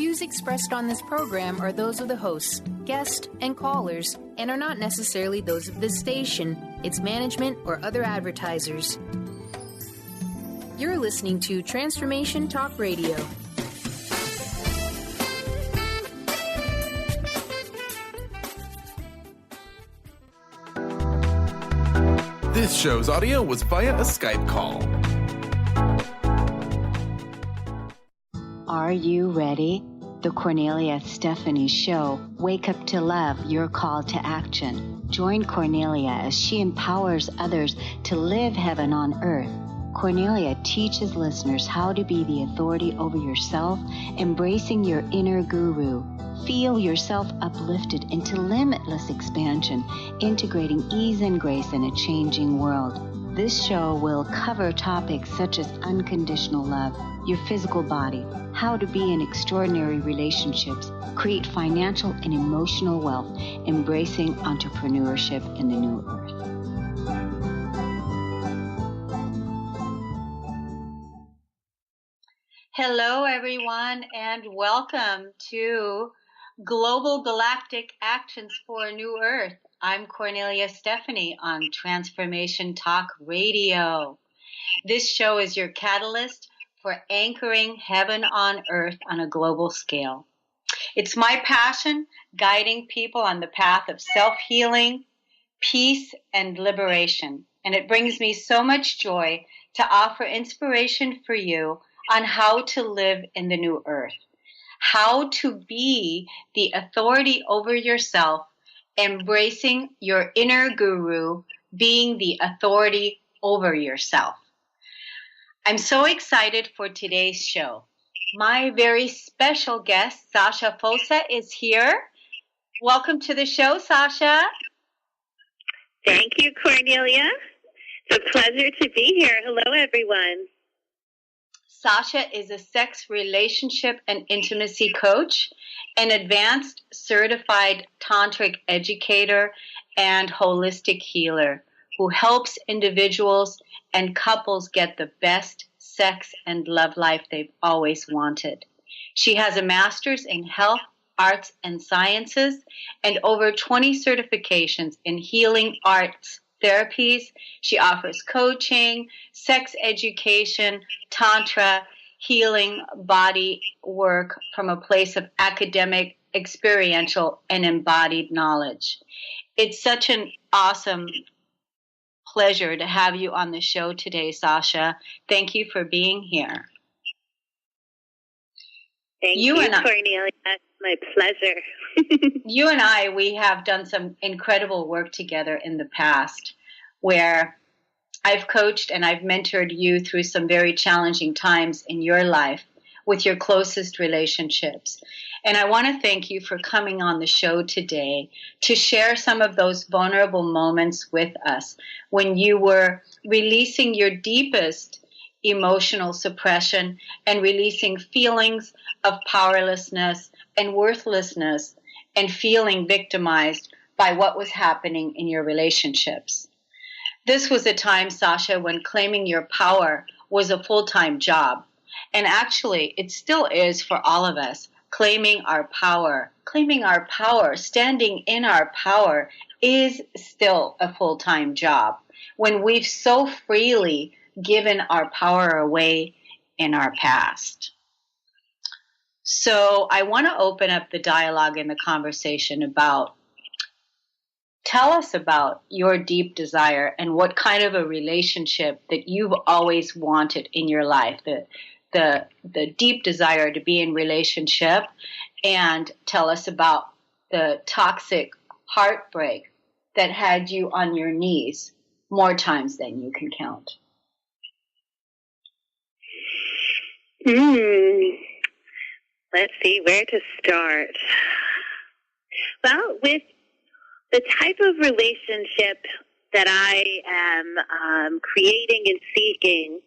views expressed on this program are those of the hosts, guests, and callers, and are not necessarily those of this station, its management, or other advertisers. You're listening to Transformation Talk Radio. This show's audio was via a Skype call. Are you ready? The Kornelia Stephanie Show. Wake up to love, your call to action. Join Kornelia as she empowers others to live heaven on earth. Kornelia teaches listeners how to be the authority over yourself, embracing your inner guru. Feel yourself uplifted into limitless expansion, integrating ease and grace in a changing world. This show will cover topics such as unconditional love, your physical body, how to be in extraordinary relationships, create financial and emotional wealth, embracing entrepreneurship in the new earth. Hello, everyone, and welcome to Global Galactic Actions for a New Earth. I'm Kornelia Stephanie on Transformation Talk Radio. This show is your catalyst for anchoring heaven on earth on a global scale. It's my passion guiding people on the path of self-healing, peace, and liberation. And it brings me so much joy to offer inspiration for you on how to live in the new earth, how to be the authority over yourself, embracing your inner guru, being the authority over yourself. I'm so excited for today's show. My very special guest, Sacha Fossa, is here. Welcome to the show, Sacha. Thank you, Kornelia. It's a pleasure to be here. Hello, everyone. Sacha is a sex, relationship, and intimacy coach, an advanced certified tantric educator, and holistic healer who helps individuals and couples get the best sex and love life they've always wanted. She has a master's in health, arts, and sciences, and over 20 certifications in healing arts therapies. She offers coaching, sex education, tantra, healing, body work from a place of academic, experiential, and embodied knowledge. It's such an awesome pleasure to have you on the show today, Sacha. Thank you for being here. Thank you, Kornelia. My pleasure. You and I, we have done some incredible work together in the past where I've coached and I've mentored you through some very challenging times in your life with your closest relationships. And I want to thank you for coming on the show today to share some of those vulnerable moments with us when you were releasing your deepest emotional suppression and releasing feelings of powerlessness and worthlessness and feeling victimized by what was happening in your relationships. This was a time, Sacha, when claiming your power was a full-time job. And actually, it still is for all of us. Claiming our power, standing in our power is still a full-time job when we've so freely given our power away in our past. So I want to open up the dialogue and the conversation about, tell us about your deep desire and what kind of a relationship that you've always wanted in your life, the deep desire to be in relationship, and tell us about the toxic heartbreak that had you on your knees more times than you can count. Let's see where to start. Well, with the type of relationship that I am creating and seeking,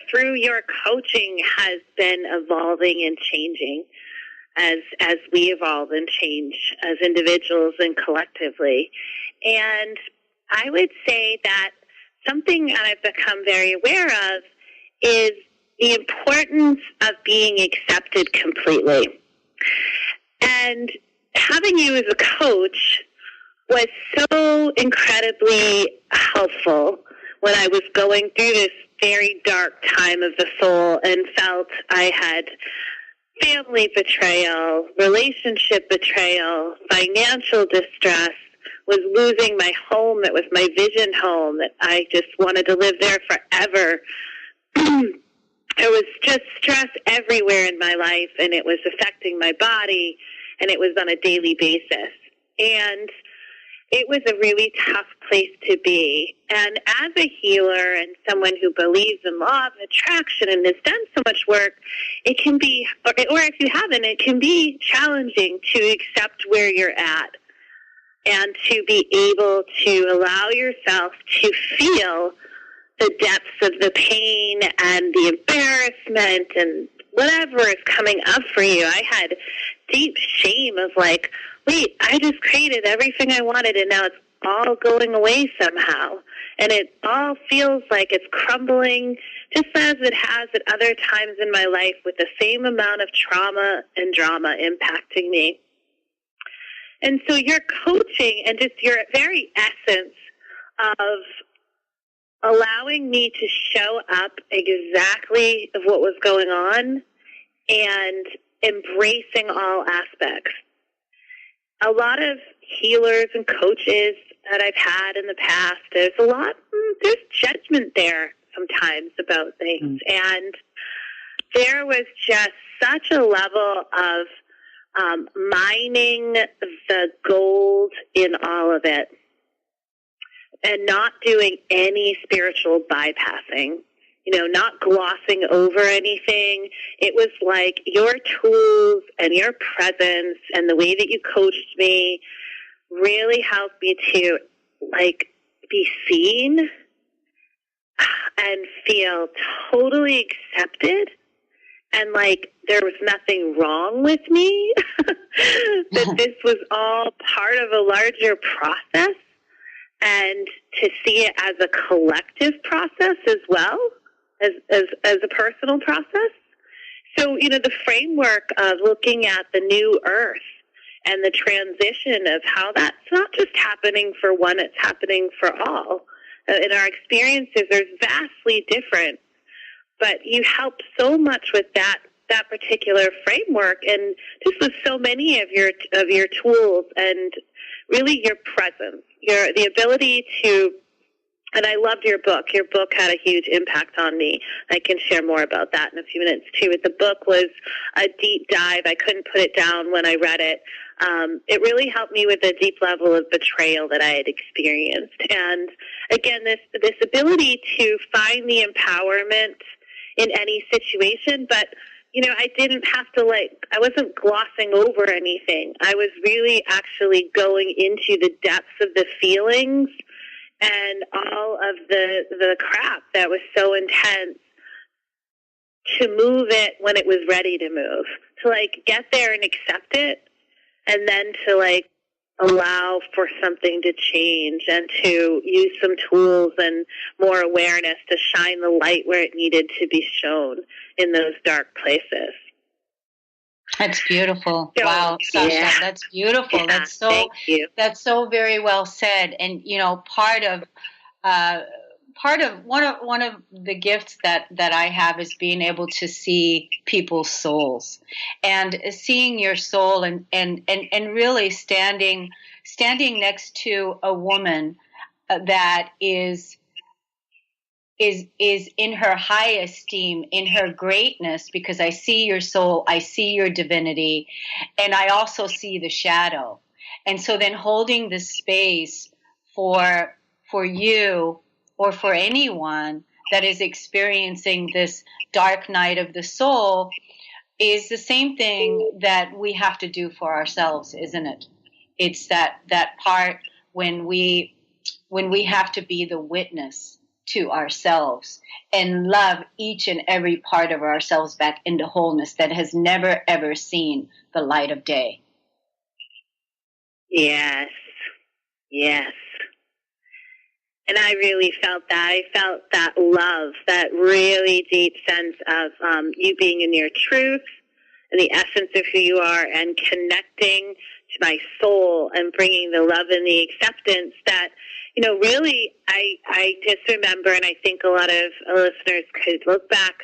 through your coaching has been evolving and changing as we evolve and change as individuals and collectively. And I would say that something that I've become very aware of is the importance of being accepted completely. And having you as a coach was so incredibly helpful when I was going through this very dark time of the soul and felt I had family betrayal, relationship betrayal, financial distress, was losing my home that was my vision home, that I just wanted to live there forever. There was just stress everywhere in my life, and it was affecting my body, and it was on a daily basis. And it was a really tough place to be. And as a healer and someone who believes in law of attraction and has done so much work, it can be, or if you haven't, it can be challenging to accept where you're at and to be able to allow yourself to feel the depths of the pain and the embarrassment and whatever is coming up for you. I had deep shame of like, wait, I just created everything I wanted and now it's all going away somehow. And it all feels like it's crumbling just as it has at other times in my life with the same amount of trauma and drama impacting me. And so your coaching and just your very essence of allowing me to show up exactly of what was going on and embracing all aspects. A lot of healers and coaches that I've had in the past, there's judgment there sometimes about things. And there was just such a level of mining the gold in all of it and not doing any spiritual bypassing, not glossing over anything. It was like your tools and your presence and the way that you coached me really helped me to be seen and feel totally accepted and there was nothing wrong with me, that this was all part of a larger process, and to see it as a collective process as well as a personal process. So, the framework of looking at the new earth and the transition of how that's not just happening for one, it's happening for all. In our experiences, there's vastly different, but you help so much with that particular framework, and just with so many of your tools, and really your presence, the ability to. And I loved your book. Your book had a huge impact on me. I can share more about that in a few minutes too. But the book was a deep dive. I couldn't put it down when I read it. It really helped me with a deep level of betrayal that I had experienced. And again, this ability to find the empowerment in any situation, but I didn't have to I wasn't glossing over anything. I was really actually going into the depths of the feelings and all of the crap that was so intense, to move it when it was ready to move, to get there and accept it, and then to allow for something to change and to use some tools and more awareness to shine the light where it needed to be shown in those dark places. That's beautiful. So, wow, Sacha, that's beautiful. Yeah, that's so very well said. And part of one of the gifts that I have is being able to see people's souls, and seeing your soul, and really standing next to a woman that is in her high esteem, in her greatness, because I see your soul, I see your divinity, and I also see the shadow. And so then holding this space for you or for anyone that is experiencing this dark night of the soul is the same thing that we have to do for ourselves, isn't it? It's that part when we have to be the witness to ourselves and love each and every part of ourselves back into wholeness that has never, ever seen the light of day. Yes. And I really felt that. I felt that love, that really deep sense of you being in your truth and the essence of who you are, and connecting to my soul and bringing the love and the acceptance that, really, I just remember, and I think a lot of listeners could look back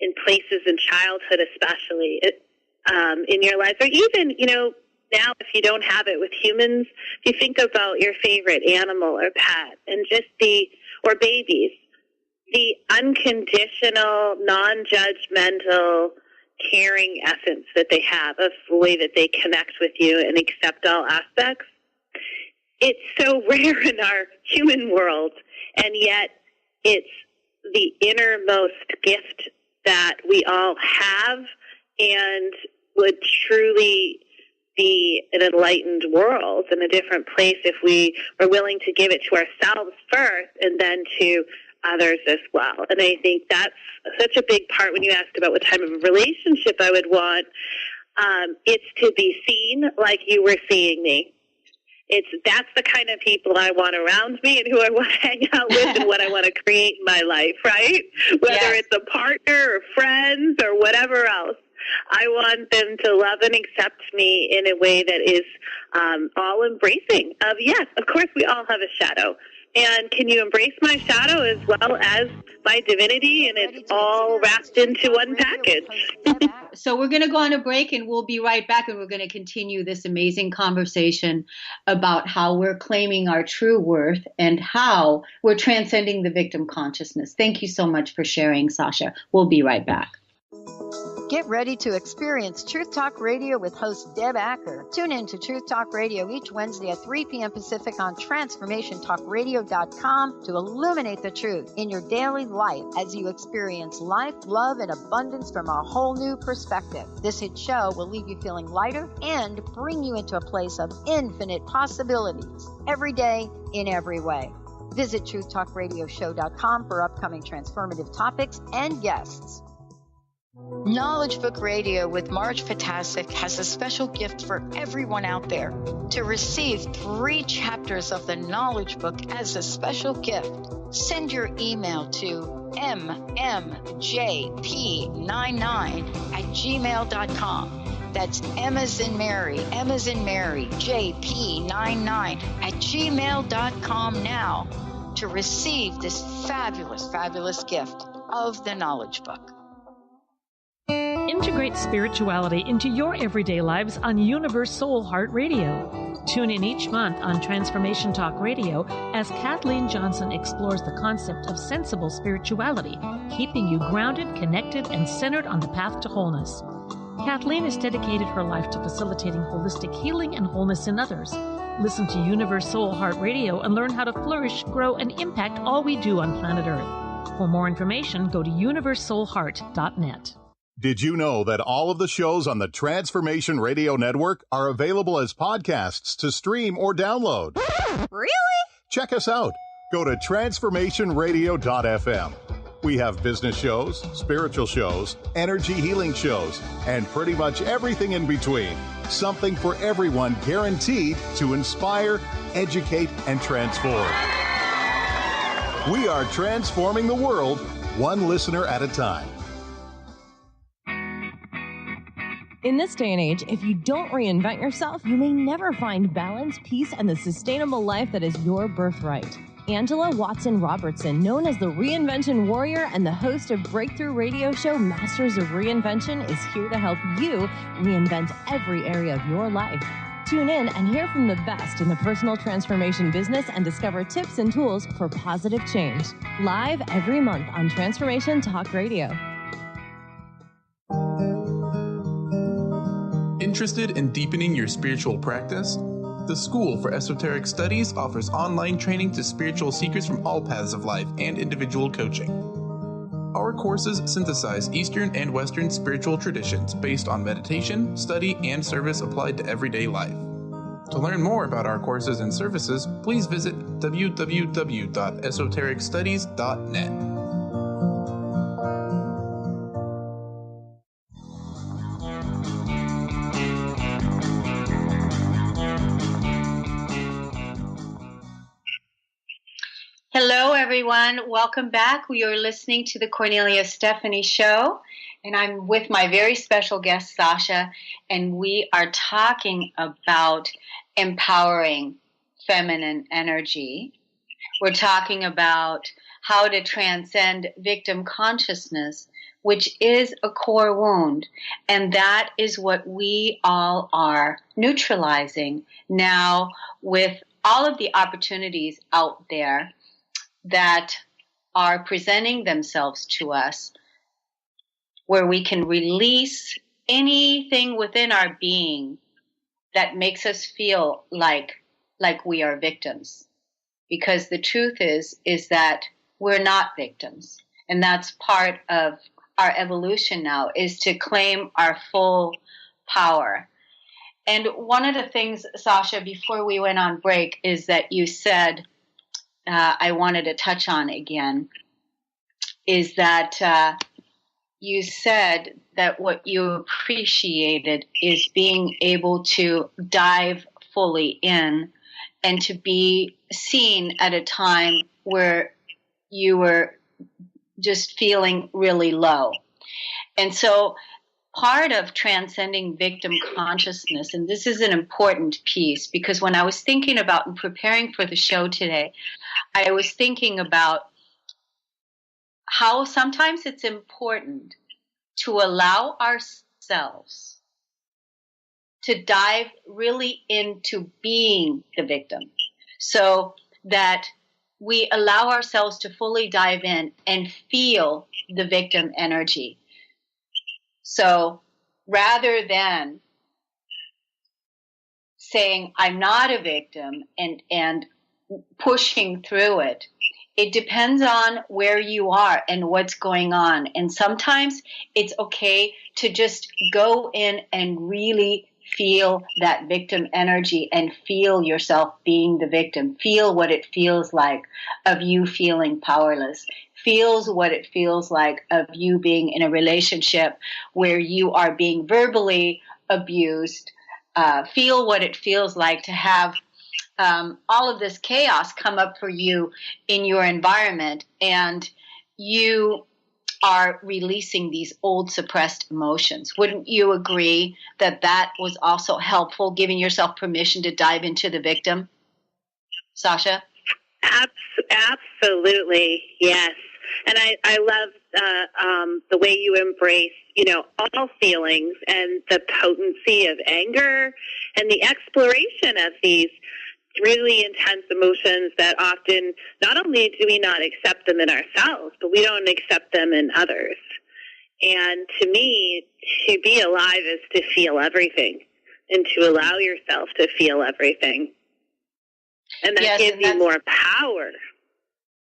in places in childhood, especially in your life, or even, now if you don't have it with humans, if you think about your favorite animal or pet, and or babies, the unconditional, non-judgmental, caring essence that they have, of the way that they connect with you and accept all aspects. It's so rare in our human world, and yet it's the innermost gift that we all have and would truly be an enlightened world in a different place if we were willing to give it to ourselves first and then to others as well. And I think that's such a big part when you asked about what type of relationship I would want. It's to be seen like you were seeing me. That's the kind of people I want around me and who I want to hang out with and what I want to create in my life, right? Whether it's a partner or friends or whatever else. I want them to love and accept me in a way that is all embracing of, yes, of course we all have a shadow. And can you embrace my shadow as well as my divinity? And it's all wrapped into one package. So we're going to go on a break, and we'll be right back, and we're going to continue this amazing conversation about how we're claiming our true worth and how we're transcending the victim consciousness. Thank you so much for sharing, Sacha. We'll be right back. Get ready to experience Truth Talk Radio with host Deb Acker. Tune in to Truth Talk Radio each Wednesday at 3 p.m. Pacific on TransformationTalkRadio.com to illuminate the truth in your daily life as you experience life, love, and abundance from a whole new perspective. This hit show will leave you feeling lighter and bring you into a place of infinite possibilities every day in every way. Visit TruthTalkRadioshow.com for upcoming transformative topics and guests. Knowledge Book Radio with Marge Potasic has a special gift for everyone out there. To receive 3 chapters of the Knowledge Book as a special gift, send your email to mmjp99@gmail.com. That's M as in Mary, JP99@gmail.com now to receive this fabulous, fabulous gift of the Knowledge Book. Integrate spirituality into your everyday lives on Universe Soul Heart Radio. Tune in each month on Transformation Talk Radio as Kathleen Johnson explores the concept of sensible spirituality, keeping you grounded, connected, and centered on the path to wholeness. Kathleen has dedicated her life to facilitating holistic healing and wholeness in others. Listen to Universe Soul Heart Radio and learn how to flourish, grow, and impact all we do on planet Earth. For more information, go to universesoulheart.net. Did you know that all of the shows on the Transformation Radio Network are available as podcasts to stream or download? Really? Check us out. Go to transformationradio.fm. We have business shows, spiritual shows, energy healing shows, and pretty much everything in between. Something for everyone, guaranteed to inspire, educate, and transform. We are transforming the world, one listener at a time. In this day and age, if you don't reinvent yourself, you may never find balance, peace, and the sustainable life that is your birthright. Angela Watson Robertson, known as the Reinvention Warrior and the host of breakthrough radio show Masters of Reinvention, is here to help you reinvent every area of your life. Tune in and hear from the best in the personal transformation business and discover tips and tools for positive change. Live every month on Transformation Talk Radio. Interested in deepening your spiritual practice? The School for Esoteric Studies offers online training to spiritual seekers from all paths of life and individual coaching. Our courses synthesize Eastern and Western spiritual traditions based on meditation, study, and service applied to everyday life. To learn more about our courses and services, please visit www.esotericstudies.net. Hello, everyone. Welcome back. We are listening to the Kornelia Stephanie Show, And I'm with my very special guest, Sacha, and we are talking about empowering feminine energy. We're talking about how to transcend victim consciousness, which is a core wound. And that is what we all are neutralizing now with all of the opportunities out there that are presenting themselves to us, where we can release anything within our being that makes us feel like we are victims. Because the truth is that we're not victims. And that's part of our evolution now, is to claim our full power. And one of the things, Sacha, before we went on break, is that you said, I wanted to touch on again, is that you said that what you appreciated is being able to dive fully in and to be seen at a time where you were just feeling really low. And so part of transcending victim consciousness, and this is an important piece, because when I was thinking about and preparing for the show today, I was thinking about how sometimes it's important to allow ourselves to dive really into being the victim, so that we allow ourselves to fully dive in and feel the victim energy. So rather than saying, I'm not a victim, and pushing through it, it depends on where you are and what's going on. And sometimes it's okay to just go in and really feel that victim energy and feel yourself being the victim. Feel what it feels like of you feeling powerless. Feels what it feels like of you being in a relationship where you are being verbally abused. Feel what it feels like to have all of this chaos come up for you in your environment, and you are releasing these old suppressed emotions. Wouldn't you agree that that was also helpful, giving yourself permission to dive into the victim? Sacha? Absolutely, yes. And I love the way you embrace, all feelings and the potency of anger and the exploration of these really intense emotions that often not only do we not accept them in ourselves, but we don't accept them in others. And to me, to be alive is to feel everything and to allow yourself to feel everything. And that gives you more power.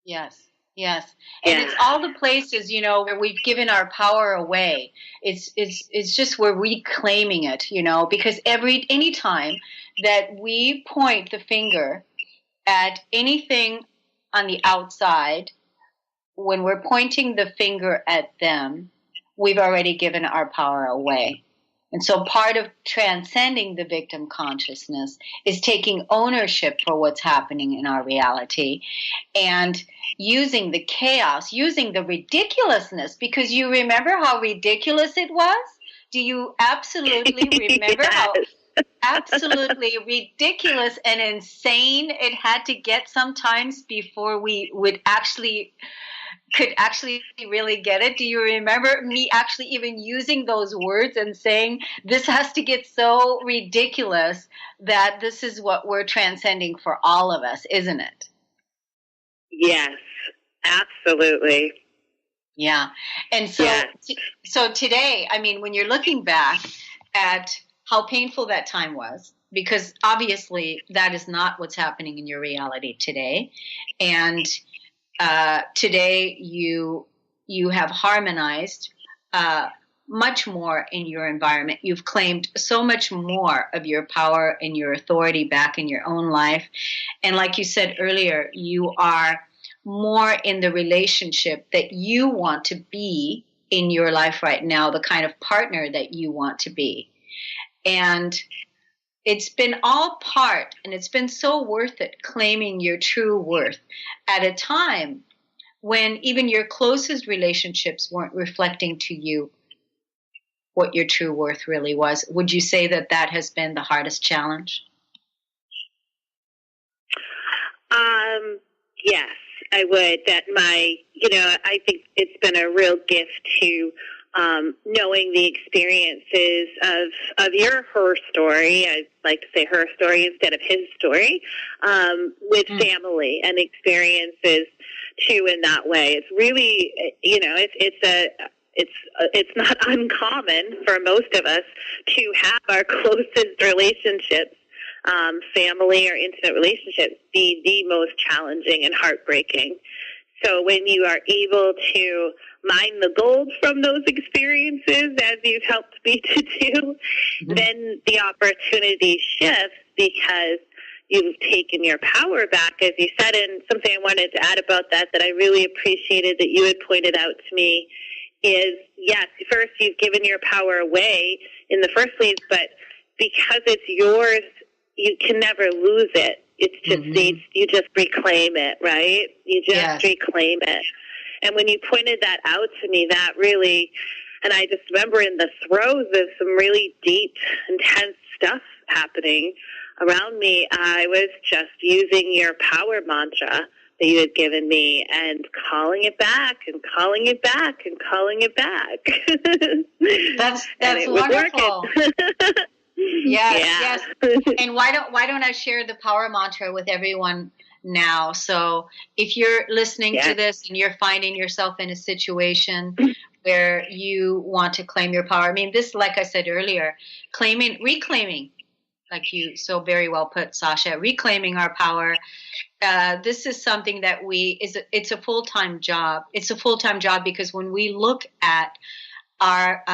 Yes. Yes. And it's all the places, where we've given our power away. It's just we're reclaiming it, because any time that we point the finger at anything on the outside, when we're pointing the finger at them, we've already given our power away. And so part of transcending the victim consciousness is taking ownership for what's happening in our reality and using the chaos, using the ridiculousness, because you remember how ridiculous it was? Do you absolutely remember how absolutely ridiculous and insane it had to get sometimes before we could actually really get it? Do you remember me actually even using those words and saying, this has to get so ridiculous that this is what we're transcending for all of us, isn't it? Yes, absolutely. Yeah. And so, so today, when you're looking back at how painful that time was, because obviously that is not what's happening in your reality today. And today you have harmonized much more in your environment. You've claimed so much more of your power and your authority back in your own life. And like you said earlier, you are more in the relationship that you want to be in your life right now, the kind of partner that you want to be. And it's been all part, and it's been so worth it, claiming your true worth at a time when even your closest relationships weren't reflecting to you what your true worth really was. Would you say that that has been the hardest challenge? Yes, I would. That I think it's been a real gift to knowing the experiences of her story. I like to say her story instead of his story, with family and experiences too. In that way, it's really, it's not uncommon for most of us to have our closest relationships, family or intimate relationships, be the most challenging and heartbreaking. So when you are able to mine the gold from those experiences, as you've helped me to do, then the opportunity shifts because you've taken your power back, as you said. And something I wanted to add about that I really appreciated that you had pointed out to me is, yes, first you've given your power away in the first place, but because it's yours, you can never lose it. It's just you just reclaim it, right? You just reclaim it. And when you pointed that out to me, that really, and I just remember in the throes of some really deep, intense stuff happening around me, I was just using your power mantra that you had given me and calling it back and calling it back and calling it back. That's wonderful. Yes. And why don't I share the power mantra with everyone now? So if you're listening to this and you're finding yourself in a situation where you want to claim your power, I mean, this, like I said earlier, reclaiming, like you so very well put, Sacha, reclaiming our power. This is something that it's a full-time job. It's a full-time job because when we look at our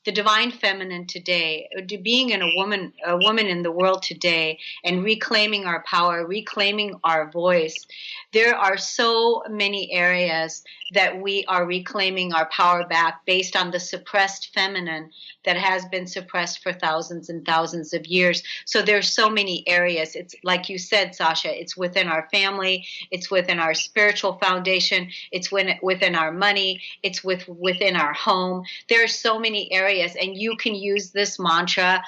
the divine feminine today, being a woman in the world today, and reclaiming our power, reclaiming our voice, there are so many areas that we are reclaiming our power back based on the suppressed feminine that has been suppressed for thousands and thousands of years. So there's so many areas. It's like you said, Sacha, it's within our family, it's within our spiritual foundation, it's within our money, it's within our home. There are so many areas, and you can use this mantra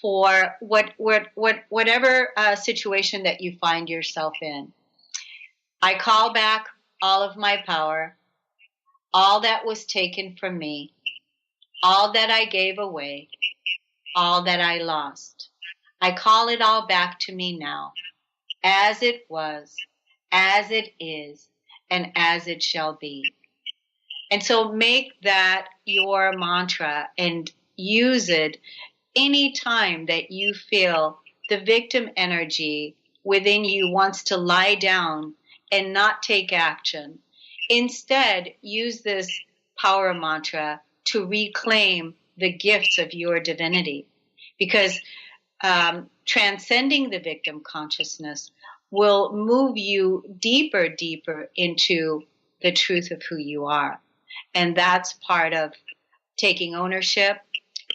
for whatever situation that you find yourself in. I call back all of my power, all that was taken from me, all that I gave away, all that I lost. I call it all back to me now, as it was, as it is, and as it shall be. And so make that your mantra and use it any time that you feel the victim energy within you wants to lie down and not take action. Instead, use this power mantra to reclaim the gifts of your divinity, because transcending the victim consciousness will move you deeper into the truth of who you are. And that's part of taking ownership.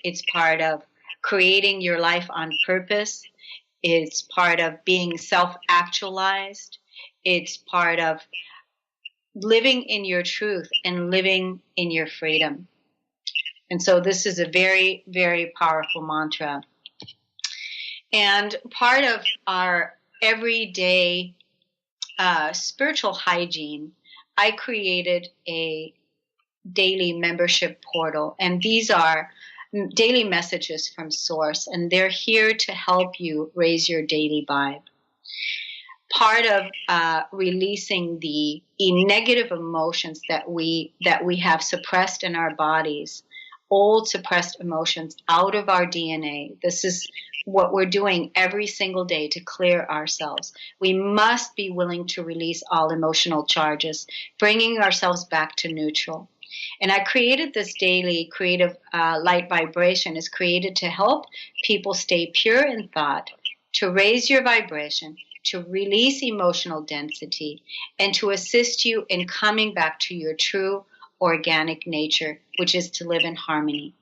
It's part of creating your life on purpose. It's part of being self-actualized. It's part of living in your truth and living in your freedom. And so this is a very, very powerful mantra. And part of our everyday spiritual hygiene, I created a daily membership portal. And these are daily messages from Source, and they're here to help you raise your daily vibe. Part of releasing the negative emotions that we have suppressed in our bodies, old suppressed emotions out of our DNA. This is what we're doing every single day to clear ourselves. We must be willing to release all emotional charges, bringing ourselves back to neutral. And I created this daily creative light vibration is created to help people stay pure in thought, to raise your vibration, to release emotional density, and to assist you in coming back to your true organic nature, which is to live in harmony.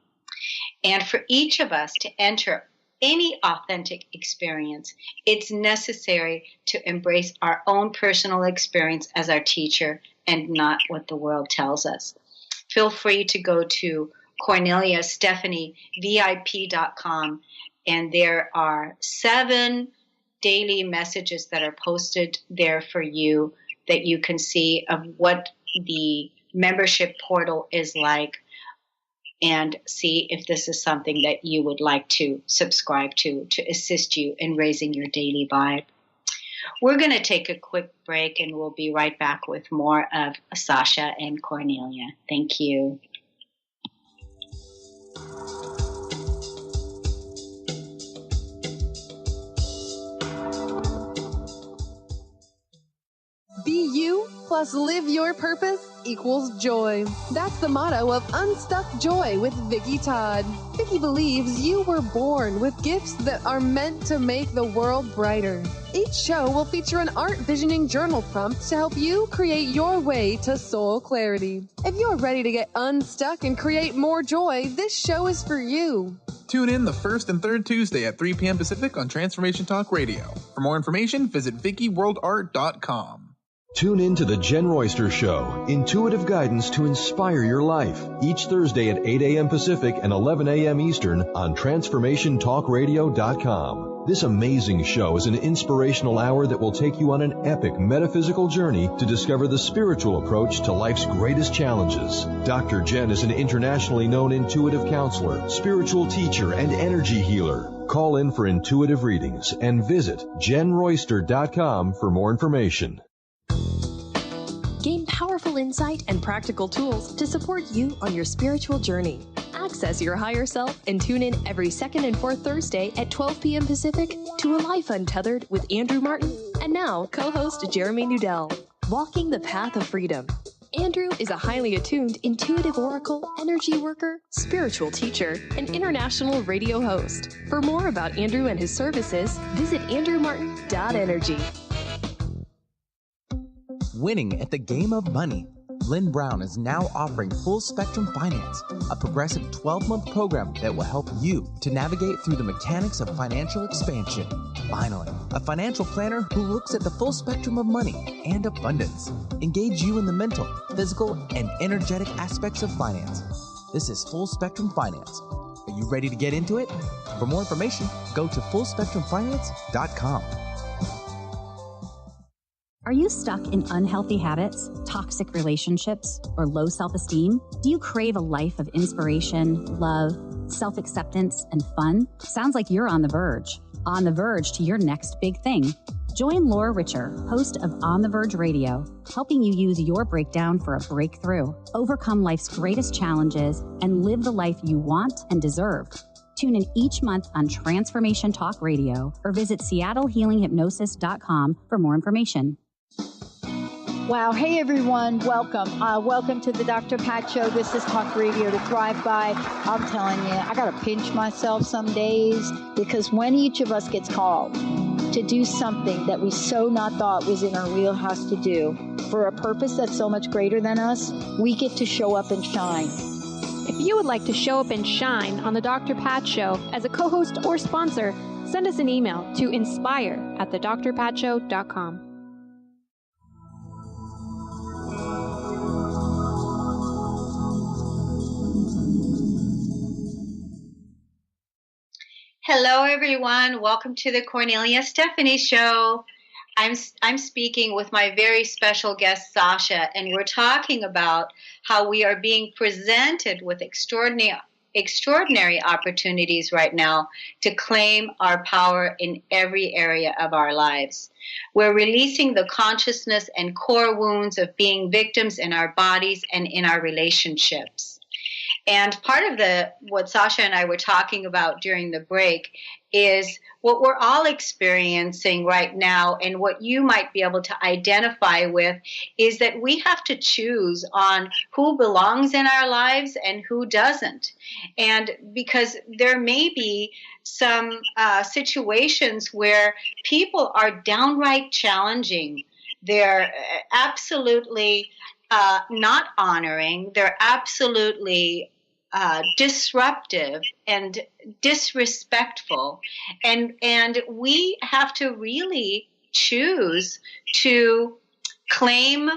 And for each of us to enter any authentic experience, it's necessary to embrace our own personal experience as our teacher and not what the world tells us. Feel free to go to Kornelia Stephanie VIP.com, and there are 7 daily messages that are posted there for you that you can see of what the membership portal is like, and see if this is something that you would like to subscribe to assist you in raising your daily vibe. We're going to take a quick break, and we'll be right back with more of Sacha and Kornelia. Thank you. Be you plus live your purpose equals joy. That's the motto of Unstuck Joy with Vicki Todd. Vicki believes you were born with gifts that are meant to make the world brighter. Each show will feature an art visioning journal prompt to help you create your way to soul clarity. If you're ready to get unstuck and create more joy, this show is for you. Tune in the first and third Tuesday at 3 p.m. Pacific on Transformation Talk Radio. For more information, visit VickiWorldArt.com. Tune in to The Jen Royster Show, intuitive guidance to inspire your life, each Thursday at 8 a.m. Pacific and 11 a.m. Eastern on TransformationTalkRadio.com. This amazing show is an inspirational hour that will take you on an epic metaphysical journey to discover the spiritual approach to life's greatest challenges. Dr. Jen is an internationally known intuitive counselor, spiritual teacher, and energy healer. Call in for intuitive readings and visit JenRoyster.com for more information. Gain powerful insight and practical tools to support you on your spiritual journey. Access your higher self and tune in every second and fourth Thursday at 12 p.m. Pacific to A Life Untethered with Andrew Martin and now co-host Jeremy Nudell. Walking the Path of Freedom. Andrew is a highly attuned intuitive oracle, energy worker, spiritual teacher, and international radio host. For more about Andrew and his services, visit andrewmartin.energy. Winning at the game of money. Lynn Brown is now offering Full Spectrum Finance, a progressive 12-month program that will help you to navigate through the mechanics of financial expansion. Finally, a financial planner who looks at the full spectrum of money and abundance. Engage you in the mental, physical, and energetic aspects of finance. This is Full Spectrum Finance. Are you ready to get into it? For more information, go to fullspectrumfinance.com. Are you stuck in unhealthy habits, toxic relationships, or low self-esteem? Do you crave a life of inspiration, love, self-acceptance, and fun? Sounds like you're on the verge to your next big thing. Join Laura Richer, host of On the Verge Radio, helping you use your breakdown for a breakthrough, overcome life's greatest challenges, and live the life you want and deserve. Tune in each month on Transformation Talk Radio or visit SeattleHealingHypnosis.com for more information. Wow. Hey, everyone. Welcome. Welcome to the Dr. Pat Show. This is Talk Radio to Thrive By. I'm telling you, I got to pinch myself some days because when each of us gets called to do something that we so not thought was in our wheelhouse to do for a purpose that's so much greater than us, we get to show up and shine. If you would like to show up and shine on the Dr. Pat Show as a co-host or sponsor, send us an email to inspire@thedrpatshow.com. Hello, everyone. Welcome to the Kornelia Stephanie Show. I'm speaking with my very special guest, Sacha, and we're talking about how we are being presented with extraordinary opportunities right now to claim our power in every area of our lives. We're releasing the consciousness and core wounds of being victims in our bodies and in our relationships. And part of what Sacha and I were talking about during the break is what we're all experiencing right now, and what you might be able to identify with is that we have to choose on who belongs in our lives and who doesn't. And because there may be some situations where people are downright challenging. They're absolutely not honoring. They're absolutely disruptive and disrespectful, and we have to really choose to claim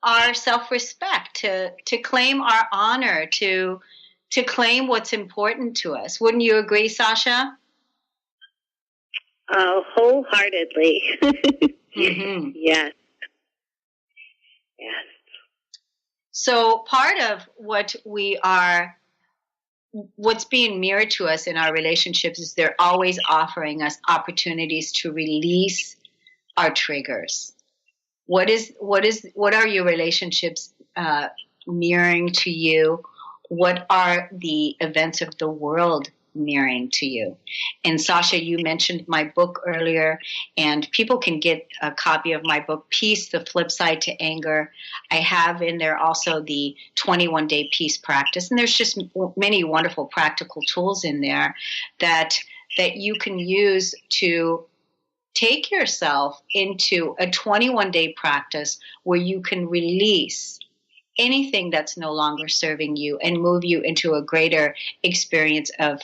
our self-respect, to claim our honor, to to claim what's important to us. Wouldn't you agree, Sacha? Wholeheartedly. Mm-hmm. Yes. Yes. So part of what's being mirrored to us in our relationships is they're always offering us opportunities to release our triggers. What are your relationships mirroring to you? What are the events of the world mirroring to you? And Sacha, you mentioned my book earlier, and people can get a copy of my book, Peace, The Flip Side to Anger. I have in there also the 21-day peace practice, and there's just many wonderful practical tools in there that you can use to take yourself into a 21-day practice where you can release anything that's no longer serving you and move you into a greater experience of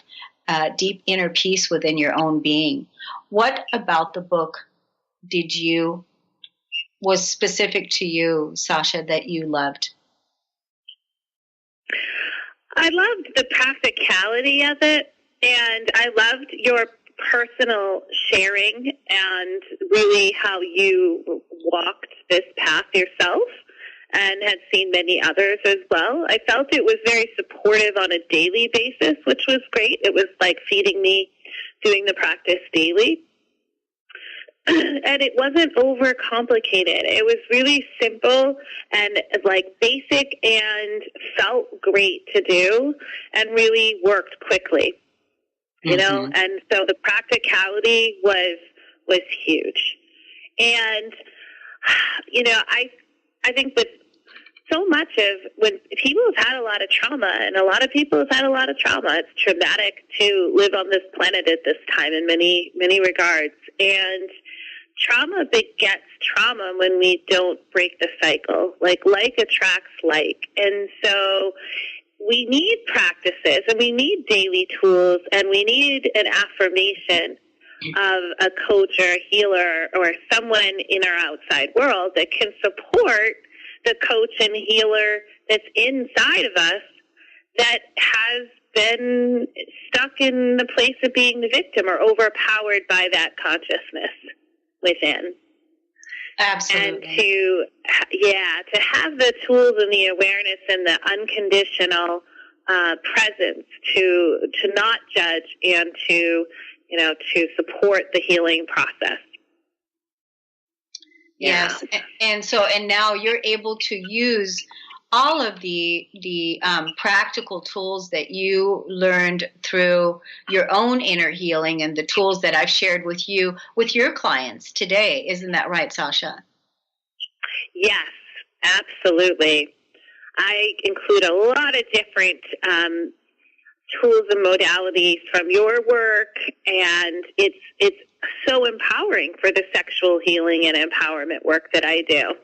deep inner peace within your own being. What about the book was specific to you, Sacha, that you loved? I loved the practicality of it, and I loved your personal sharing and really how you walked this path yourself and had seen many others as well. I felt it was very supportive on a daily basis, which was great. It was like feeding me, doing the practice daily. And it wasn't overcomplicated. It was really simple and like basic and felt great to do and really worked quickly. You know, and so the practicality was huge. And, you know, I think that so much of when people have had a lot of trauma, and a lot of people have had a lot of trauma, it's traumatic to live on this planet at this time in many, many regards. And trauma begets trauma when we don't break the cycle. Like attracts like. And so we need practices, and we need daily tools, and we need an affirmation of a coach or a healer or someone in our outside world that can support the coach and healer that's inside of us that has been stuck in the place of being the victim or overpowered by that consciousness within. Absolutely. And to have the tools and the awareness and the unconditional presence to not judge and to support the healing process. Yes. And now you're able to use all of the practical tools that you learned through your own inner healing and the tools that I've shared with you with your clients today. Isn't that right, Sacha? Yes, absolutely. I include a lot of different tools and modalities from your work, and it's so empowering for the sexual healing and empowerment work that I do.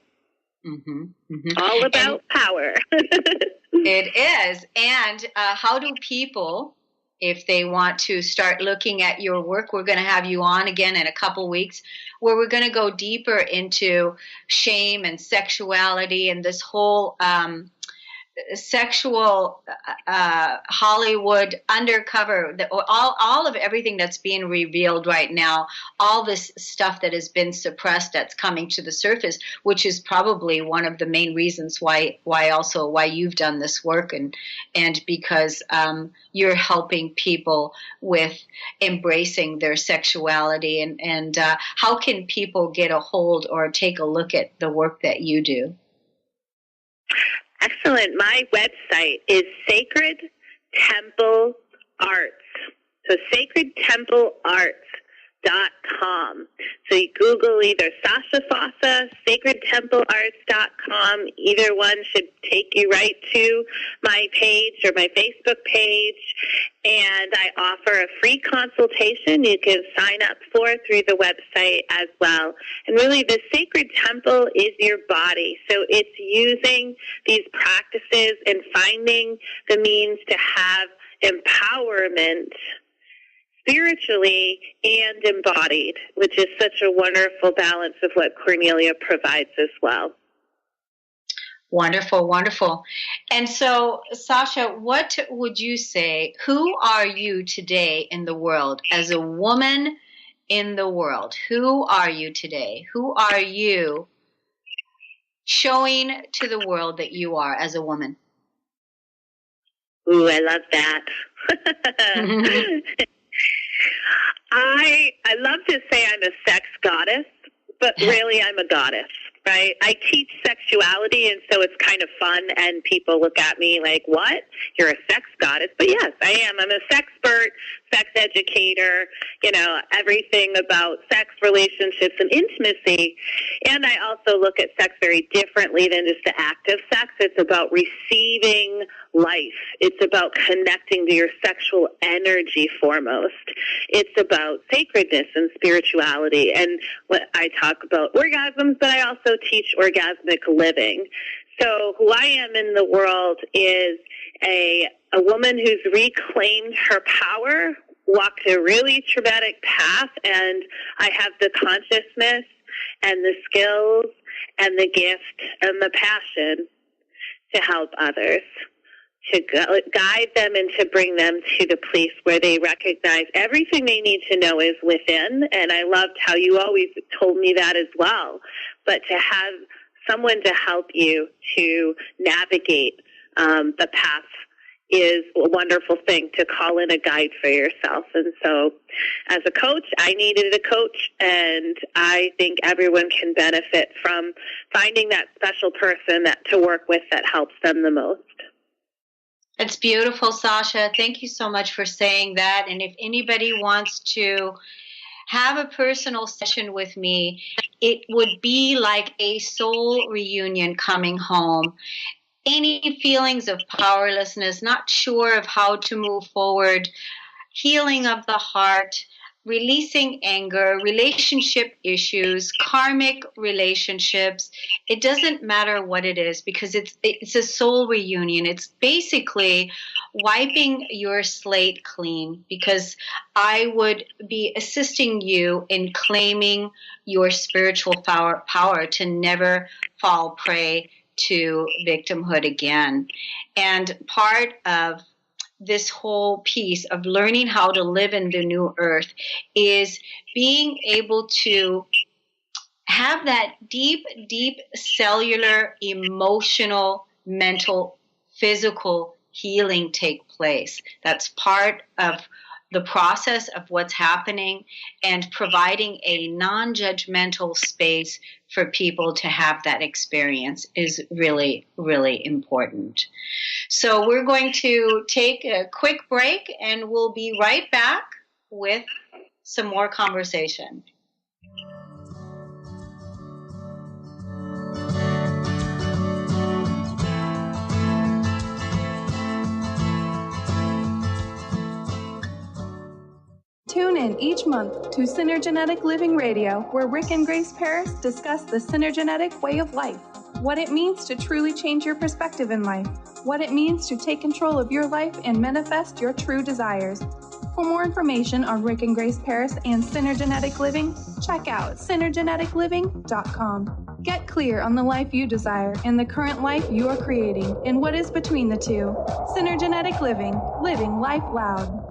All about power. It is. And how do people, if they want to start looking at your work, we're going to have you on again in a couple weeks, where we're going to go deeper into shame and sexuality and this whole sexual Hollywood undercover, all of everything that's being revealed right now, all this stuff that has been suppressed that's coming to the surface, which is probably one of the main reasons why you've done this work, and because you're helping people with embracing their sexuality, and how can people get a hold or take a look at the work that you do? Excellent. My website is Sacred Temple Arts. So sacredtemplearts.com. So you Google either Sacha Fossa, sacredtemplearts.com. Either one should take you right to my page or my Facebook page. And I offer a free consultation you can sign up for through the website as well. And really, the sacred temple is your body. So it's using these practices and finding the means to have empowerment spiritually and embodied, which is such a wonderful balance of what Kornelia provides as well. Wonderful, wonderful. And so, Sacha, what would you say? Who are you today in the world as a woman in the world? Who are you today? Who are you showing to the world that you are as a woman? Ooh, I love that. I love to say I'm a sex goddess, but really I'm a goddess, right? I teach sexuality, and so it's kind of fun, and people look at me like, what? You're a sex goddess? But yes, I am. I'm a sexpert, sex educator, everything about sex, relationships, and intimacy. And I also look at sex very differently than just the act of sex. It's about receiving life. It's about connecting to your sexual energy foremost. It's about sacredness and spirituality. And what I talk about orgasms, but I also teach orgasmic living. So who I am in the world is a woman who's reclaimed her power, walked a really traumatic path, and I have the consciousness and the skills and the gift and the passion to help others, to guide them and to bring them to the place where they recognize everything they need to know is within. And I loved how you always told me that as well. But to have someone to help you to navigate the path is a wonderful thing, to call in a guide for yourself. And so as a coach, I needed a coach, and I think everyone can benefit from finding that special person to work with that helps them the most. It's beautiful, Sacha. Thank you so much for saying that. And if anybody wants to have a personal session with me, it would be like a soul reunion coming home. Any feelings of powerlessness, not sure of how to move forward, healing of the heart, releasing anger, relationship issues, karmic relationships. It doesn't matter what it is, because it's a soul reunion. It's basically wiping your slate clean, because I would be assisting you in claiming your spiritual power to never fall prey to victimhood again. And part of this whole piece of learning how to live in the new earth is being able to have that deep, deep cellular, emotional, mental, physical healing take place. That's part of the process of what's happening, and providing a non-judgmental space for people to have that experience is really, really important. So we're going to take a quick break, and we'll be right back with some more conversation. Tune in each month to Synergenetic Living Radio, where Rick and Grace Paris discuss the synergenetic way of life, what it means to truly change your perspective in life, what it means to take control of your life and manifest your true desires. For more information on Rick and Grace Paris and Synergenetic Living, check out synergeneticliving.com. Get clear on the life you desire and the current life you are creating, and what is between the two. Synergenetic Living, living life loud.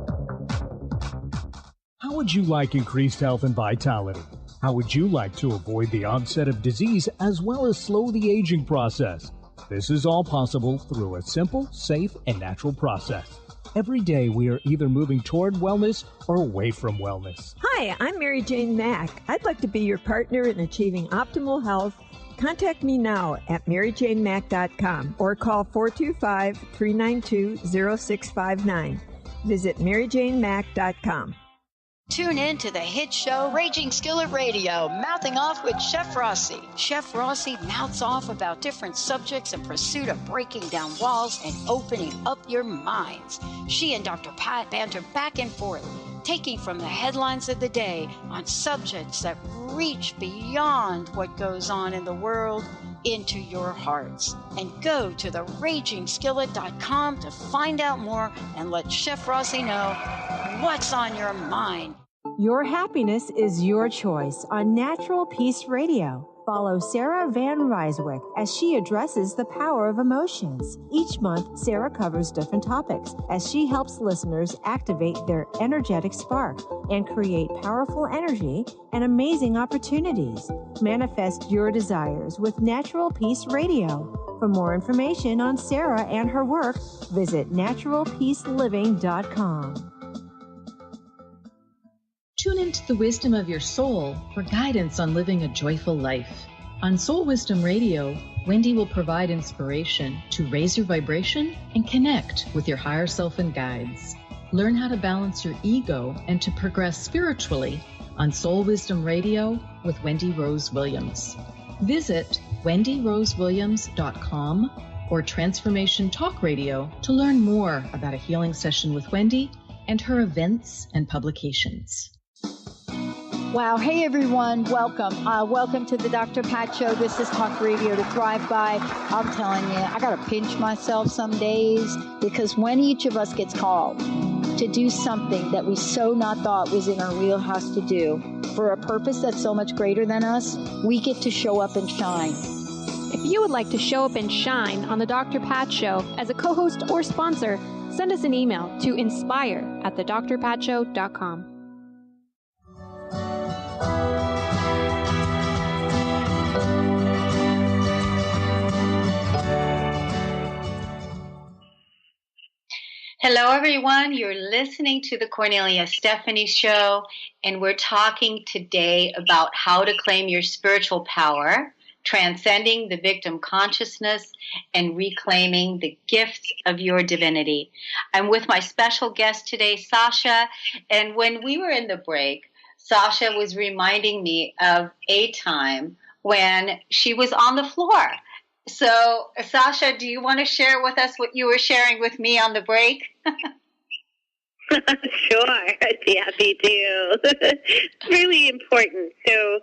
How would you like increased health and vitality? How would you like to avoid the onset of disease as well as slow the aging process? This is all possible through a simple, safe, and natural process. Every day we are either moving toward wellness or away from wellness. Hi, I'm Mary Jane Mack. I'd like to be your partner in achieving optimal health. Contact me now at maryjanemack.com or call 425-392-0659. Visit maryjanemack.com. Tune in to the hit show Raging Skillet Radio, Mouthing Off with Chef Rossi. Chef Rossi mouths off about different subjects in pursuit of breaking down walls and opening up your minds. She and Dr. Pat banter back and forth, taking from the headlines of the day on subjects that reach beyond what goes on in the world into your hearts. And go to theragingskillet.com to find out more and let Chef Rossi know what's on your mind. Your happiness is your choice on Natural Peace Radio. Follow Sarah Van Ryswick as she addresses the power of emotions. Each month, Sarah covers different topics as she helps listeners activate their energetic spark and create powerful energy and amazing opportunities. Manifest your desires with Natural Peace Radio. For more information on Sarah and her work, visit naturalpeaceliving.com. Tune into the wisdom of your soul for guidance on living a joyful life. On Soul Wisdom Radio, Wendy will provide inspiration to raise your vibration and connect with your higher self and guides. Learn how to balance your ego and to progress spiritually on Soul Wisdom Radio with Wendy Rose Williams. Visit wendyrosewilliams.com or Transformation Talk Radio to learn more about a healing session with Wendy and her events and publications. Wow. Hey, everyone. Welcome. Welcome to the Dr. Pat Show. This is Talk Radio to Thrive By. I'm telling you, I got to pinch myself some days because when each of us gets called to do something that we so not thought was in our wheelhouse to do for a purpose that's so much greater than us, we get to show up and shine. If you would like to show up and shine on the Dr. Pat Show as a co-host or sponsor, send us an email to inspire@thedrpatshow.com. Hello, everyone. You're listening to the Kornelia Stephanie Show, and we're talking today about how to claim your spiritual power, transcending the victim consciousness, and reclaiming the gifts of your divinity. I'm with my special guest today, Sacha, and when we were in the break, Sacha was reminding me of a time when she was on the floor. So, Sacha, do you want to share with us what you were sharing with me on the break? Sure, I'd be happy to. It's really important. So,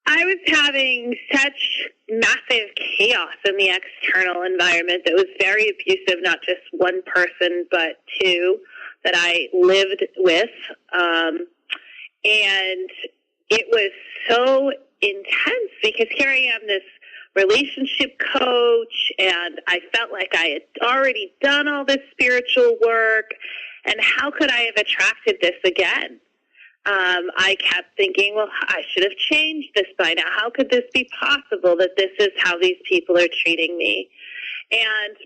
I was having such massive chaos in the external environment that was very abusive, not just one person, but two that I lived with. And it was so intense because here I am, this relationship coach, and I felt like I had already done all this spiritual work, and how could I have attracted this again? I kept thinking, well, I should have changed this by now. How could this be possible that this is how these people are treating me? And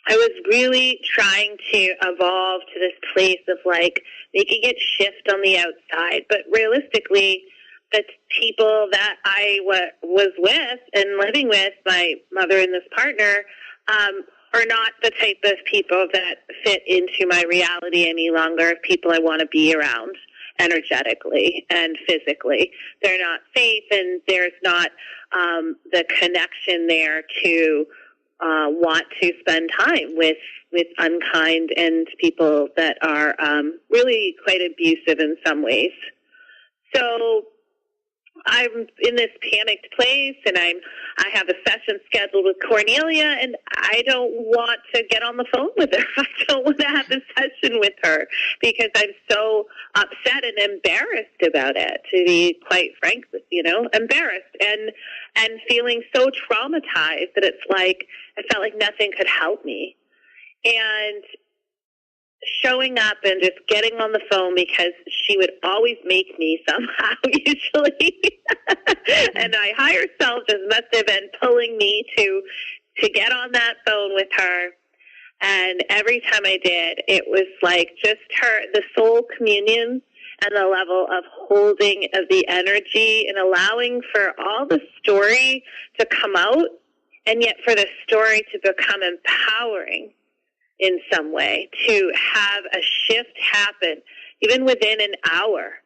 I was really trying to evolve to this place of like making it shift on the outside, but realistically, the people that I was with and living with, my mother and this partner, are not the type of people that fit into my reality any longer, people I want to be around energetically and physically. They're not safe, and there's not the connection there to want to spend time with unkind and people that are really quite abusive in some ways. So I'm in this panicked place, and I have a session scheduled with Kornelia, and I don't want to get on the phone with her. I don't want to have a session with her because I'm so upset and embarrassed about it, to be quite frank, embarrassed and feeling so traumatized that it's like I felt like nothing could help me. And showing up and just getting on the phone because she would always make me somehow, usually. And my higher self just must have been pulling me to get on that phone with her. And every time I did, it was like just the soul communion and the level of holding of the energy and allowing for all the story to come out, and yet for the story to become empowering in some way, to have a shift happen, even within an hour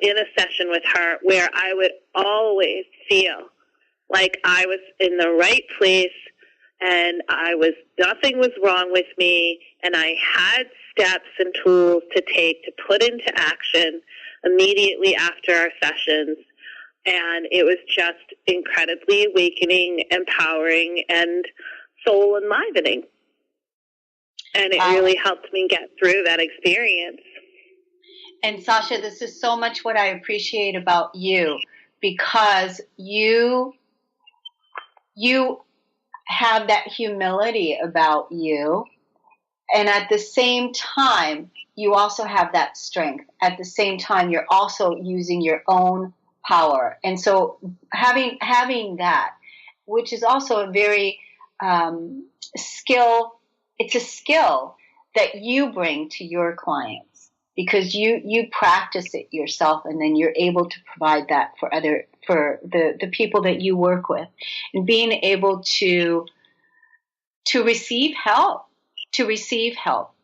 in a session with her, where I would always feel like I was in the right place and nothing was wrong with me, and I had steps and tools to take to put into action immediately after our sessions. And it was just incredibly awakening, empowering, and soul enlivening. And it really helped me get through that experience. And Sacha, this is so much what I appreciate about you, because you have that humility about you, and at the same time you also have that strength. At the same time you're also using your own power. And so having that, which is also a very skill, it's a skill that you bring to your clients, because you practice it yourself, and then you're able to provide that for the people that you work with, and being able to receive help,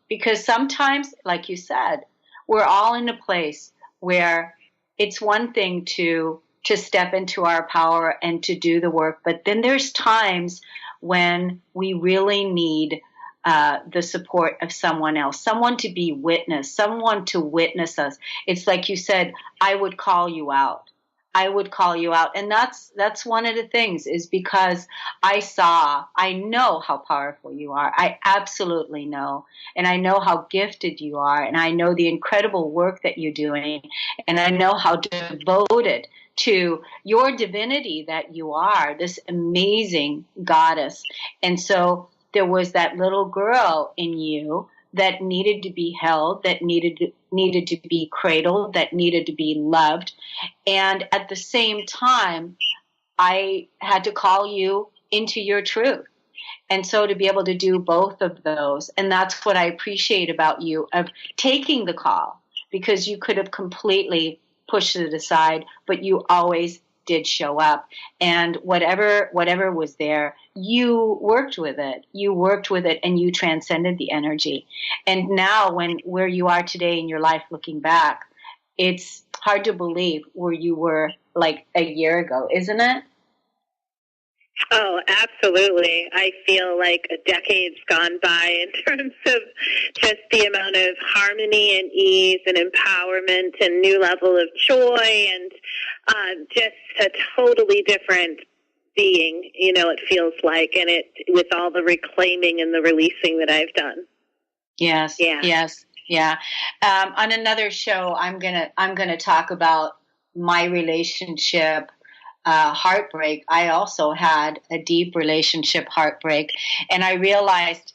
because sometimes, like you said, we're all in a place where it's one thing to step into our power and to do the work, but then there's times when we really need the support of someone else, someone to be witness, someone to witness us. It's like you said, I would call you out. And that's one of the things, is because I know how powerful you are. I absolutely know. And I know how gifted you are. And I know the incredible work that you're doing. And I know how devoted to your divinity that you are, this amazing goddess. And so there was that little girl in you that needed to be held, that needed to be cradled, that needed to be loved. And at the same time, I had to call you into your truth. And so to be able to do both of those, and that's what I appreciate about you, of taking the call, because you could have completely pushed it aside, but you always did show up. And whatever was there, you worked with it, and you transcended the energy. And now where you are today in your life, looking back, it's hard to believe where you were like a year ago, isn't it? Oh, absolutely. I feel like a decade's gone by in terms of just the amount of harmony and ease and empowerment and new level of joy, and just a totally different being, it feels like, and it with all the reclaiming and the releasing that I've done. Yes. Yeah. Yes. Yeah. On another show, I'm gonna talk about my relationship heartbreak. I also had a deep relationship heartbreak, and I realized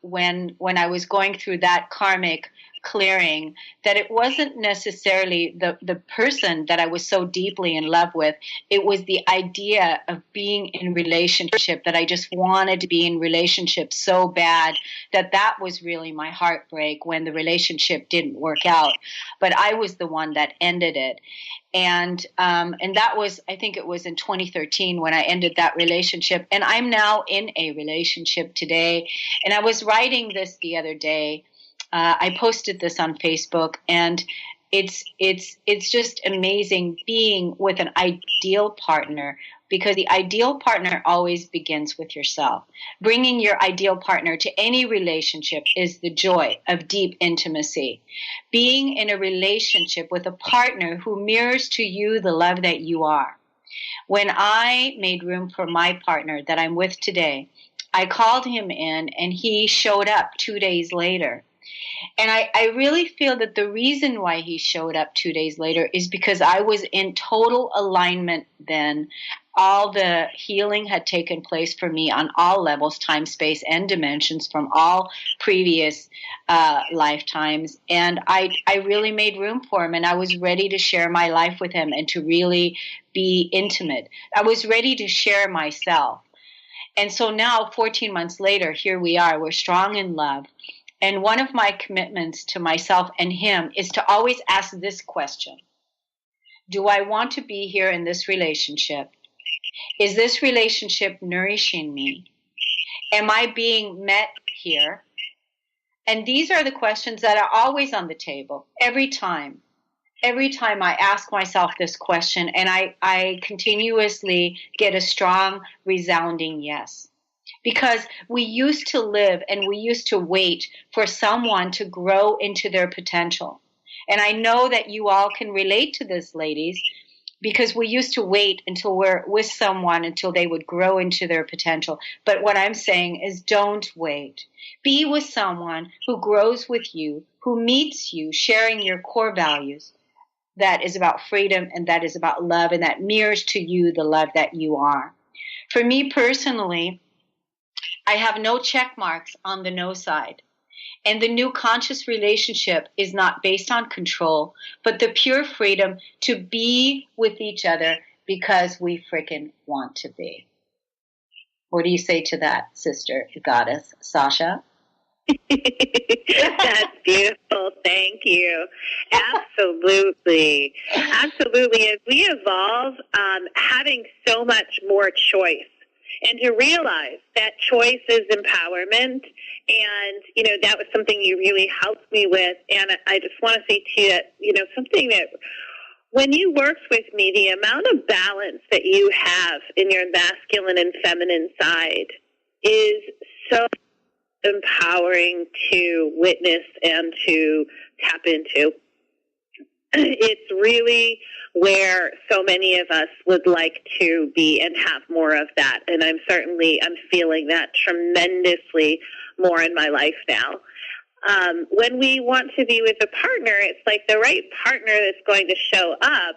when I was going through that karmic clearing that it wasn't necessarily the person that I was so deeply in love with. It was the idea of being in relationship, that I just wanted to be in relationship so bad that was really my heartbreak, when the relationship didn't work out. But I was the one that ended it. And that was, I think it was in 2013 when I ended that relationship. And I'm now in a relationship today. And I was writing this the other day. I posted this on Facebook, and it's just amazing being with an ideal partner, because the ideal partner always begins with yourself. Bringing your ideal partner to any relationship is the joy of deep intimacy. Being in a relationship with a partner who mirrors to you the love that you are. When I made room for my partner that I'm with today, I called him in, and he showed up 2 days later. And I really feel that the reason why he showed up 2 days later is because I was in total alignment then. All the healing had taken place for me on all levels, time, space, and dimensions from all previous lifetimes. And I really made room for him, and I was ready to share my life with him and to really be intimate. I was ready to share myself. And so now, 14 months later, here we are. We're strong in love. And one of my commitments to myself and him is to always ask this question. Do I want to be here in this relationship? Is this relationship nourishing me? Am I being met here? And these are the questions that are always on the table, every time. Every time I ask myself this question, and I continuously get a strong, resounding yes. Because we used to live and we used to wait for someone to grow into their potential. And I know that you all can relate to this, ladies, because we used to wait until we're with someone until they would grow into their potential. But what I'm saying is, don't wait. Be with someone who grows with you, who meets you, sharing your core values. that is about freedom and that is about love and that mirrors to you the love that you are. For me personally, I have no check marks on the no side. And the new conscious relationship is not based on control, but the pure freedom to be with each other because we frickin' want to be. What do you say to that, sister goddess, Sacha? That's beautiful. Thank you. Absolutely. Absolutely. As we evolve, having so much more choice and to realize that choice is empowerment. And, you know, that was something you really helped me with. And I just want to say to you that, you know, something that when you worked with me, the amount of balance that you have in your masculine and feminine side is so empowering to witness and to tap into. It's really where so many of us would like to be and have more of that. And I'm feeling that tremendously more in my life now. When we want to be with a partner, it's like the right partner that's going to show up.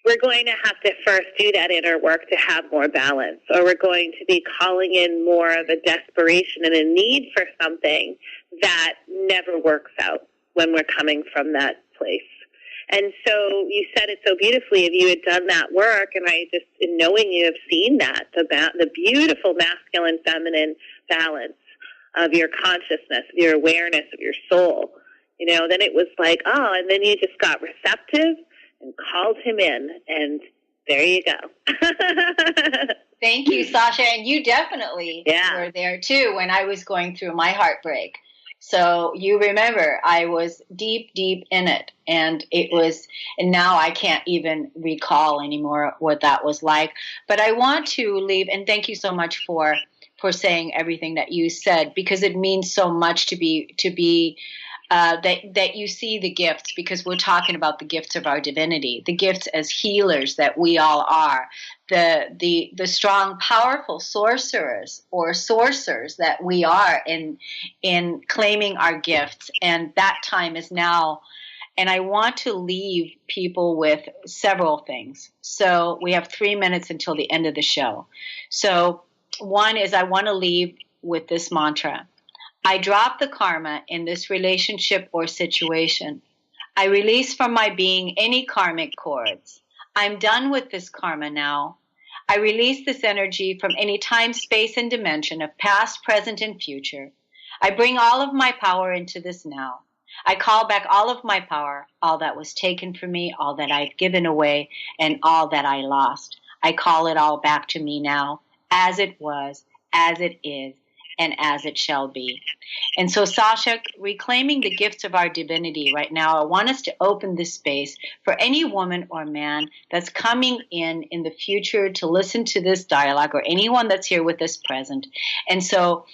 We're going to have to first do that inner work to have more balance, or we're going to be calling in more of a desperation and a need for something that never works out when we're coming from that place. And so you said it so beautifully. If you had done that work, and I just, in knowing you have seen that, the beautiful masculine, feminine balance of your consciousness, of your awareness, of your soul, you know, then it was like, oh, and then you just got receptive and called him in, and there you go. Thank you, Sacha. And you definitely were there, too, when I was going through my heartbreak. So you remember, I was deep, deep in it. And now I can't even recall anymore what that was like. But I want to leave, and thank you so much for saying everything that you said, because it means so much to be that you see the gifts, because we're talking about the gifts of our divinity, the gifts as healers that we all are, the strong, powerful sorcerers that we are in claiming our gifts. And that time is now. And I want to leave people with several things. So we have 3 minutes until the end of the show. So one is, I want to leave with this mantra. I drop the karma in this relationship or situation. I release from my being any karmic cords. I'm done with this karma now. I release this energy from any time, space, and dimension of past, present, and future. I bring all of my power into this now. I call back all of my power, all that was taken from me, all that I've given away, and all that I lost. I call it all back to me now, as it was, as it is, and as it shall be. And so, Sacha, reclaiming the gifts of our divinity right now, I want us to open this space for any woman or man that's coming in the future to listen to this dialogue, or anyone that's here with us present. And so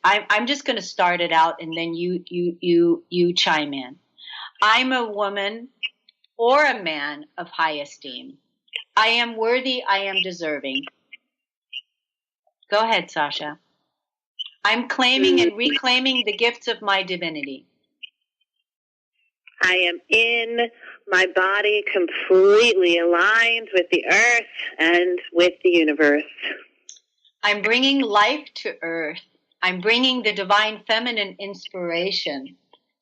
I'm just going to start it out, and then you chime in. I'm a woman or a man of high esteem. I am worthy, I am deserving. Go ahead, Sacha. I'm claiming and reclaiming the gifts of my divinity. I am in my body completely aligned with the earth and with the universe. I'm bringing life to earth. I'm bringing the divine feminine inspiration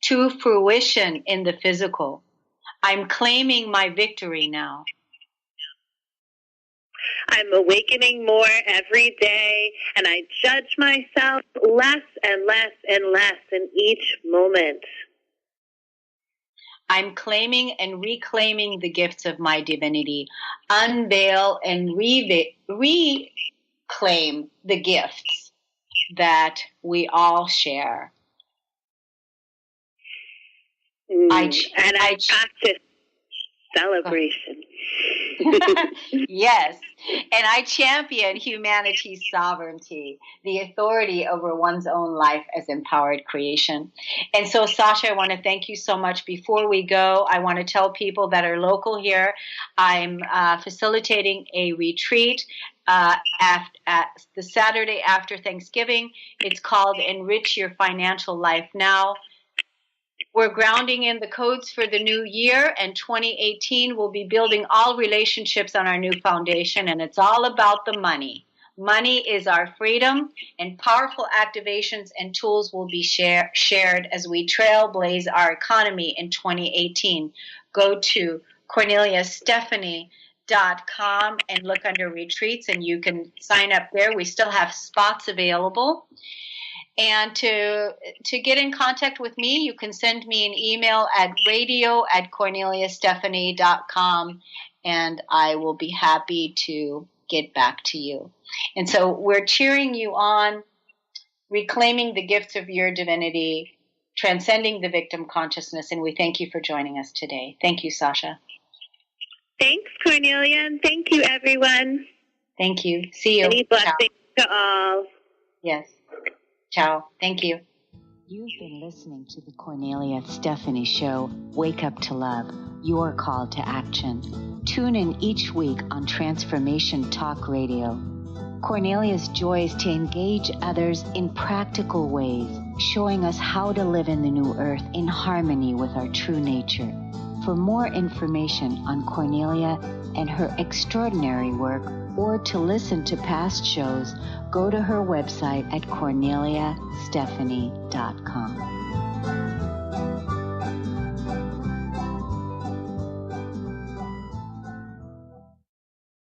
to fruition in the physical. I'm claiming my victory now. I'm awakening more every day, and I judge myself less and less and less in each moment. I'm claiming and reclaiming the gifts of my divinity. Unveil and reclaim the gifts that we all share. I practice celebration. Yes. And I champion humanity's sovereignty, the authority over one's own life as empowered creation. And so, Sacha, I want to thank you so much. Before we go, I want to tell people that are local here, I'm facilitating a retreat at the Saturday after Thanksgiving. It's called Enrich Your Financial Life Now. We're grounding in the codes for the new year, and 2018 will be building all relationships on our new foundation, and it's all about the money. Money is our freedom, and powerful activations and tools will be shared as we trailblaze our economy in 2018. Go to KorneliaStephanie.com and look under retreats, and you can sign up there. We still have spots available. And to get in contact with me, you can send me an email at radio@KorneliaStephanie.com, and I will be happy to get back to you. And so we're cheering you on, reclaiming the gifts of your divinity, transcending the victim consciousness, and we thank you for joining us today. Thank you, Sacha. Thanks, Kornelia, and thank you, everyone. Thank you. See you. Many blessings to all. Yes. Ciao. Thank you. You've been listening to the Kornelia Stephanie Show, Wake Up to Love, your call to action. Tune in each week on Transformation Talk Radio. Kornelia's joy is to engage others in practical ways, showing us how to live in the new earth in harmony with our true nature. For more information on Kornelia and her extraordinary work, or to listen to past shows, go to her website at KorneliaStephanie.com.